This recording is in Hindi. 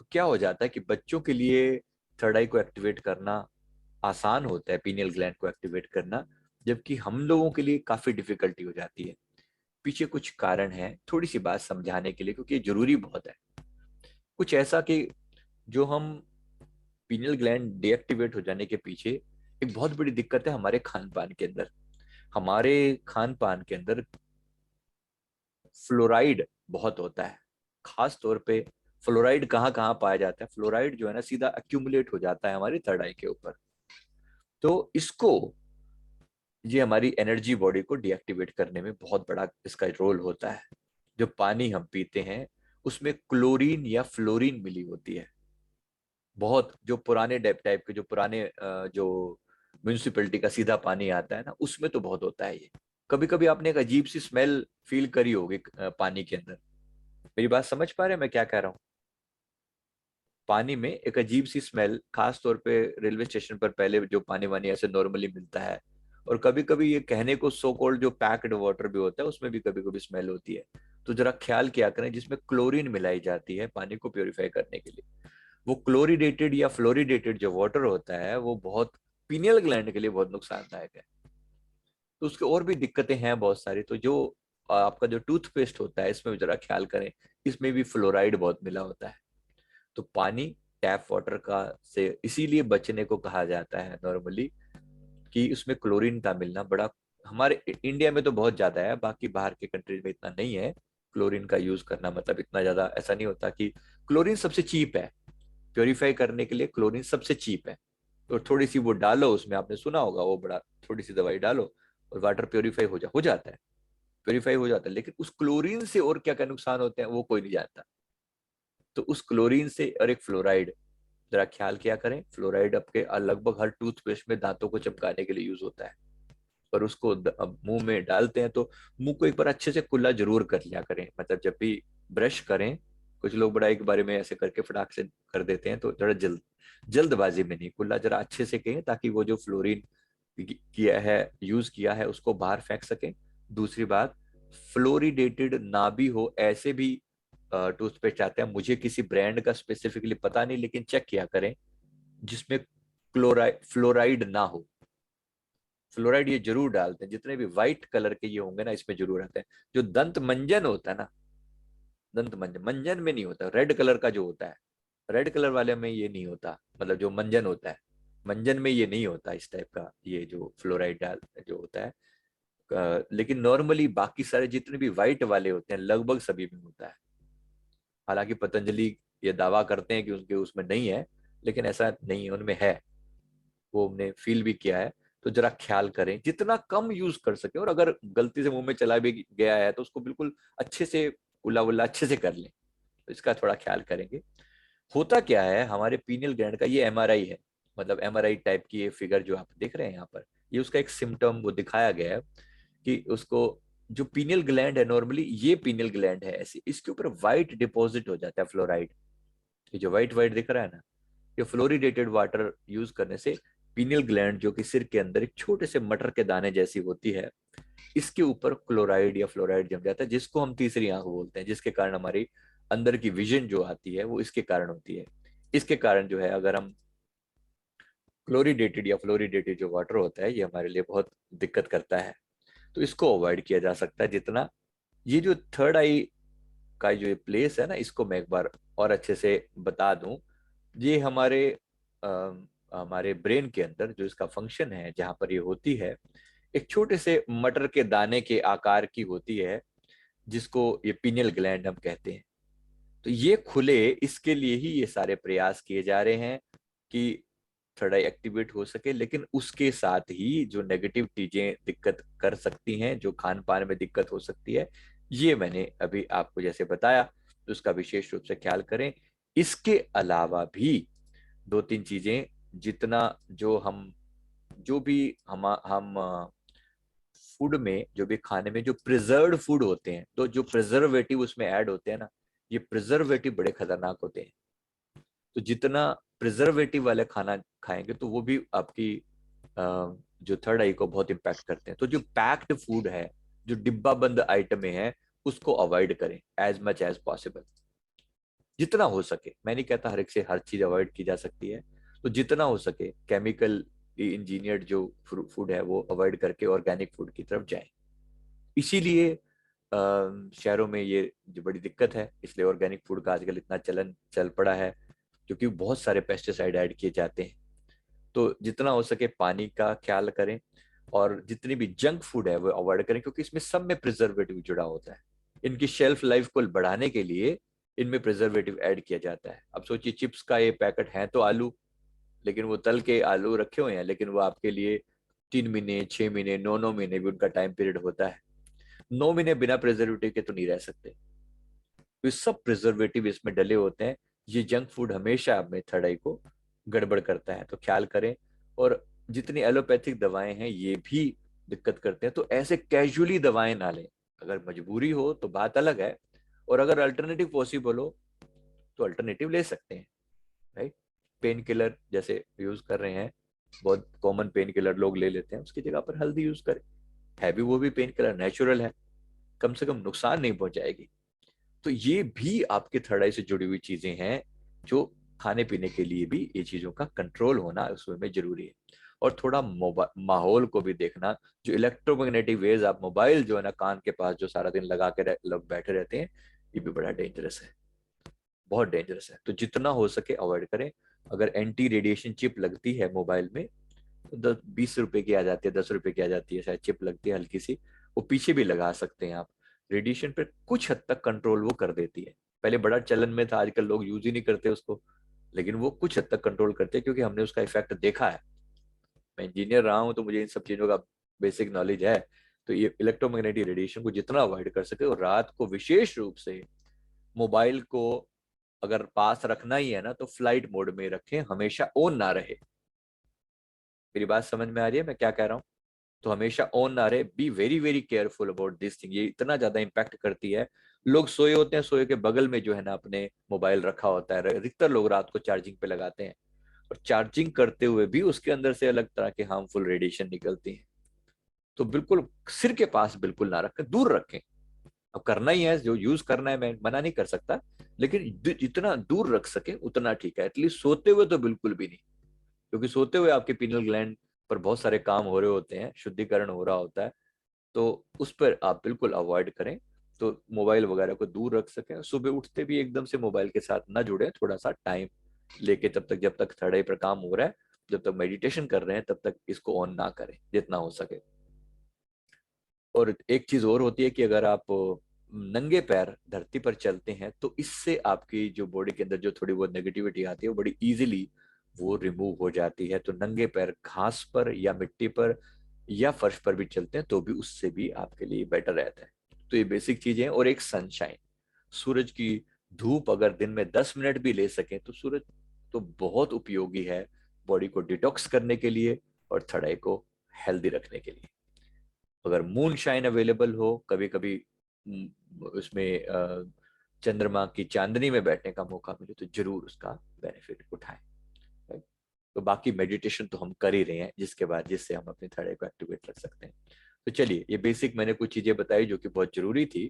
तो क्या हो जाता है कि बच्चों के लिए थर्ड आई को एक्टिवेट करना आसान होता है, पीनियल ग्लैंड को एक्टिवेट करना, जबकि हम लोगों के लिए काफी डिफिकल्टी हो जाती है। पीछे कुछ कारण है, थोड़ी सी बात समझाने के लिए, क्योंकि ये जरूरी बहुत है। कुछ ऐसा कि जो हम पीनियल ग्लैंड डीएक्टिवेट हो जाने के पीछे एक बहुत बड़ी दिक्कत है हमारे खान पान के अंदर। हमारे खान पान के अंदर फ्लोराइड बहुत होता है। खास तौर पे फ्लोराइड कहाँ कहाँ पाया जाता है? फ्लोराइड जो है ना, सीधा एक्यूमुलेट हो जाता है हमारी थर्ड आई के ऊपर। तो इसको, ये हमारी एनर्जी बॉडी को डीएक्टिवेट करने में बहुत बड़ा इसका रोल होता है। जो पानी हम पीते हैं उसमें क्लोरीन या फ्लोरीन मिली होती है। बहुत जो पुराने टाइप के, जो पुराने जो म्यूनिसिपैलिटी का सीधा पानी आता है ना, उसमें तो बहुत होता है ये। कभी कभी आपने एक अजीब सी स्मेल फील करी होगी पानी के अंदर। मेरी बात समझ पा रहे हैं मैं क्या कह रहा हूँ? पानी में एक अजीब सी स्मेल, खास तौर पे रेलवे स्टेशन पर पहले जो पानी वानी ऐसे नॉर्मली मिलता है, और कभी कभी ये कहने को सो कॉल्ड जो पैक्ड वाटर भी होता है उसमें भी कभी कभी स्मेल होती है। तो जरा ख्याल किया करें, जिसमें क्लोरीन मिलाई जाती है पानी को प्योरीफाई करने के लिए। वो क्लोरीडेटेड या फ्लोरिडेटेड जो वाटर होता है वो बहुत पीनियल ग्लैंड के लिए बहुत नुकसानदायक है। तो उसके और भी दिक्कतें हैं बहुत सारी। तो जो आपका जो टूथपेस्ट होता है इसमें भी जरा ख्याल करें, इसमें भी फ्लोराइड बहुत मिला होता है। तो पानी, टैप वाटर का से इसीलिए बचने को कहा जाता है नॉर्मली, कि उसमें क्लोरीन का मिलना बड़ा, हमारे इंडिया में तो बहुत ज्यादा है, बाकी बाहर के कंट्रीज में इतना नहीं है। क्लोरीन का यूज करना मतलब इतना ज्यादा ऐसा नहीं होता कि क्लोरीन सबसे चीप है प्योरीफाई करने के लिए। क्लोरीन सबसे चीप है। तो थोड़ी सी वो डालो उसमें, आपने सुना होगा वो बड़ा, थोड़ी सी दवाई डालो और वाटर प्योरीफाई हो जाता है। प्योरीफाई हो जाता है। लेकिन उस क्लोरीन से और क्या क्या नुकसान होते हैं वो कोई नहीं जानता। तो उस क्लोरीन से, और एक फ्लोराइड, जरा ख्याल किया करें, फ्लोराइड आपके लगभग हर टूथपेस्ट में दांतों को चमकाने के लिए यूज होता है। और उसको अब मुंह में डालते हैं तो मुंह को एक बार अच्छे से कुल्ला जरूर कर लिया करें, मतलब जब भी ब्रश करें। कुछ लोग बड़ा एक बारे में ऐसे करके फटाक से कर देते हैं, तो जरा जल्दबाजी में नहीं, कुल्ला जरा अच्छे से कहें, ताकि वो जो फ्लोरीन किया है, यूज किया है, उसको बाहर फेंक सकें। दूसरी बात, फ्लोरिडेटेड ना भी हो ऐसे भी टूथपेस्ट आते हैं, मुझे किसी ब्रांड का स्पेसिफिकली पता नहीं, लेकिन चेक किया करें जिसमें फ्लोराइड ना हो। फ्लोराइड ये जरूर डालते हैं, जितने भी व्हाइट कलर के ये होंगे ना इसमें जरूर आते हैं। जो दंत मंजन होता है ना, दंत मंजन, मंजन में नहीं होता, रेड कलर का जो होता है, रेड कलर वाले में ये नहीं होता, मतलब जो मंजन होता है, मंजन में ये नहीं होता इस टाइप का, ये जो फ्लोराइड डाल जो होता है। लेकिन नॉर्मली बाकी सारे जितने भी व्हाइट वाले होते हैं लगभग सभी में होता है। हालांकि पतंजलि ये दावा करते हैं कि उनके उसमें नहीं है, लेकिन ऐसा नहीं है, उनमें है। वो हमने फील भी किया है। तो जरा ख्याल करें, जितना कम यूज कर सके, और अगर गलती से मुंह में चला भी गया है तो उसको बिल्कुल अच्छे से उल्ला उल्ला अच्छे से कर लें। तो इसका थोड़ा ख्याल करेंगे। होता क्या है, हमारे पीनियल ग्लैंड का ये एमआरआई है, मतलब एमआरआई टाइप की ये फिगर जो आप देख रहे हैं यहाँ पर, ये उसका एक सिम्टम वो दिखाया गया है कि उसको, जो पीनियल ग्लैंड है नॉर्मली, ये पीनियल ग्लैंड है ऐसी, इसके ऊपर व्हाइट डिपॉजिट हो जाता है फ्लोराइड। ये जो व्हाइट व्हाइट दिख रहा है ना, ये फ्लोरिडेटेड वाटर यूज करने से पीनियल ग्लैंड, जो कि सिर के अंदर एक छोटे से मटर के दाने जैसी होती है, इसके ऊपर क्लोराइड या फ्लोराइड जम जाता है, जिसको हम तीसरी आंख बोलते हैं, जिसके कारण हमारी अंदर की विजन जो आती है वो इसके कारण होती है। इसके कारण जो है, अगर हम क्लोरिडेटेड या फ्लोरिडेटेड जो वाटर होता है ये हमारे लिए बहुत दिक्कत करता है। तो इसको अवॉइड किया जा सकता है जितना। ये जो थर्ड आई का जो ये प्लेस है ना, इसको मैं एक बार और अच्छे से बता दूं। ये हमारे ब्रेन के अंदर जो इसका फंक्शन है, जहां पर ये होती है, एक छोटे से मटर के दाने के आकार की होती है, जिसको ये पीनियल ग्लैंड हम कहते हैं। तो ये खुले, इसके लिए ही ये सारे प्रयास किए जा रहे हैं कि थर्ड आई एक्टिवेट हो सके। लेकिन उसके साथ ही जो नेगेटिव चीजें दिक्कत कर सकती हैं, जो खान पान में दिक्कत हो सकती है, ये मैंने अभी आपको जैसे बताया, तो उसका विशेष रूप से ख्याल करें। इसके अलावा भी दो तीन चीजें, जितना जो हम, जो भी हम फूड में, जो भी खाने में जो प्रिजर्व्ड फूड होते हैं, तो जो प्रिजर्वेटिव उसमें ऐड होते हैं ना, ये प्रिजर्वेटिव बड़े खतरनाक होते हैं। तो जितना प्रिजर्वेटिव वाले खाना खाएंगे तो वो भी आपकी जो थर्ड आई को बहुत इम्पैक्ट करते हैं। तो जो पैक्ड फूड है, जो डिब्बा बंद आइटमें हैं, उसको अवॉइड करें एज मच एज पॉसिबल। जितना हो सके, मैं नहीं कहता हर एक से हर चीज अवॉइड की जा सकती है, तो जितना हो सके केमिकल इंजीनियर्ड जो फूड है वो अवॉइड करके ऑर्गेनिक फूड की तरफ जाएं। इसीलिए शहरों में ये जो बड़ी दिक्कत है, इसलिए ऑर्गेनिक फूड का आजकल इतना चलन चल पड़ा है, क्योंकि बहुत सारे पेस्टिसाइड ऐड किए जाते हैं। तो जितना हो सके पानी का ख्याल करें, और जितनी भी जंक फूड है वो अवॉइड करें, क्योंकि इसमें सब में प्रिजर्वेटिव जुड़ा होता है। इनकी शेल्फ लाइफ को बढ़ाने के लिए इनमें प्रिजर्वेटिव ऐड किया जाता है। अब सोचिए चिप्स का ये पैकेट है तो आलू, लेकिन वो तल के आलू रखे हुए हैं, लेकिन वो आपके लिए 3 महीने, 6 महीने, 9 9 महीने भी उनका टाइम पीरियड होता है। 9 महीने बिना प्रिजर्वेटिव के तो नहीं रह सकते। तो ये सब प्रिजर्वेटिव इसमें डले होते हैं। ये जंक फूड हमेशा हमें थर्ड आई को गड़बड़ करता है, तो ख्याल करें। और जितनी एलोपैथिक दवाएं हैं ये भी दिक्कत करते हैं, तो ऐसे कैजुअली दवाएं ना लें। अगर मजबूरी हो तो बात अलग है, और अगर अल्टरनेटिव पॉसिबल हो तो अल्टरनेटिव ले सकते हैं, राइट। पेन किलर जैसे यूज कर रहे हैं, बहुत कॉमन पेन किलर लोग ले लेते हैं, उसकी जगह पर हल्दी यूज करें। है भी वो भी पेन किलर, नेचुरल है, कम से कम नुकसान नहीं पहुंचाएगी। तो ये भी आपके थर्ड आई से जुड़ी हुई चीजें हैं, जो खाने पीने के लिए भी ये चीजों का कंट्रोल होना उसमें जरूरी है। और थोड़ा माहौल को भी देखना। जो इलेक्ट्रोमैग्नेटिक वेज, आप मोबाइल जो है ना कान के पास जो सारा दिन लगा के लोग बैठे रहते हैं, ये भी बड़ा डेंजरस है, बहुत डेंजरस है। तो जितना हो सके अवॉइड करें। अगर एंटी रेडिएशन चिप लगती है मोबाइल में, तो 10 20 रुपए की आ जाती है, 10 रुपए की आ जाती है शायद, चिप लगती है हल्की सी, वो पीछे भी लगा सकते हैं आप। रेडिएशन पे कुछ हद तक कंट्रोल वो कर देती है। पहले बड़ा चलन में था, आजकल लोग यूज ही नहीं करते उसको, लेकिन वो कुछ हद तक कंट्रोल करते हैं, क्योंकि हमने उसका इफेक्ट देखा है। मैं इंजीनियर रहा हूँ तो मुझे इन सब चीजों का बेसिक नॉलेज है। तो ये इलेक्ट्रोमैग्नेटिक रेडिएशन को जितना अवॉइड कर सके, और रात को विशेष रूप से मोबाइल को अगर पास रखना ही है ना, तो फ्लाइट मोड में रखें, हमेशा ऑन ना रहे। मेरी बात समझ में आ रही है मैं क्या कह रहा हूँ? तो हमेशा ऑन ना रहे। Be very very careful about this thing, ये इतना ज्यादा इंपैक्ट करती है। लोग सोए होते हैं, सोए के बगल में जो है ना अपने मोबाइल रखा होता है, अधिकतर लोग रात को चार्जिंग पे लगाते हैं, और चार्जिंग करते हुए भी उसके अंदर से अलग तरह के हार्मफुल रेडिएशन निकलती है। तो बिल्कुल सिर के पास बिल्कुल ना रखें, दूर रखें। अब करना ही है, जो यूज करना है, मैं मना नहीं कर सकता, लेकिन जितना दूर रख सके उतना ठीक है। एटलीस्ट सोते हुए तो बिल्कुल भी नहीं, क्योंकि सोते हुए आपके पीनल ग्लैंड पर बहुत सारे काम हो रहे होते हैं, शुद्धिकरण हो रहा होता है, तो उस पर आप बिल्कुल अवॉइड करें। तो मोबाइल वगैरह को दूर रख सकें। सुबह उठते भी एकदम से मोबाइल के साथ ना जुड़े, थोड़ा सा टाइम लेके, तब तक जब तक थर्ड आई पर काम हो रहा है, जब तक मेडिटेशन कर रहे हैं, तब तक इसको ऑन ना करें जितना हो सके। और एक चीज और होती है कि अगर आप नंगे पैर धरती पर चलते हैं, तो इससे आपकी जो बॉडी के अंदर जो थोड़ी बहुत नेगेटिविटी आती है वो बड़ी इजीली वो रिमूव हो जाती है। तो नंगे पैर घास पर या मिट्टी पर या फर्श पर भी चलते हैं तो भी उससे भी आपके लिए बेटर रहता है। तो ये बेसिक चीजें हैं। और एक सनशाइन, सूरज की धूप अगर दिन में 10 मिनट भी ले सकें तो सूरज तो बहुत उपयोगी है, बॉडी को डिटॉक्स करने के लिए और थड़ाई को हेल्दी रखने के लिए। अगर मून शाइन अवेलेबल हो, कभी कभी उसमें चंद्रमा की चांदनी में बैठने का मौका मिले, तो जरूर उसका बेनिफिट उठाएं। तो बाकी मेडिटेशन तो हम कर ही रहे हैं, जिसके बाद जिससे हम अपने थर्ड आई को एक्टिवेट रख सकते हैं। तो चलिए, ये बेसिक मैंने कुछ चीजें बताई जो कि बहुत जरूरी थी।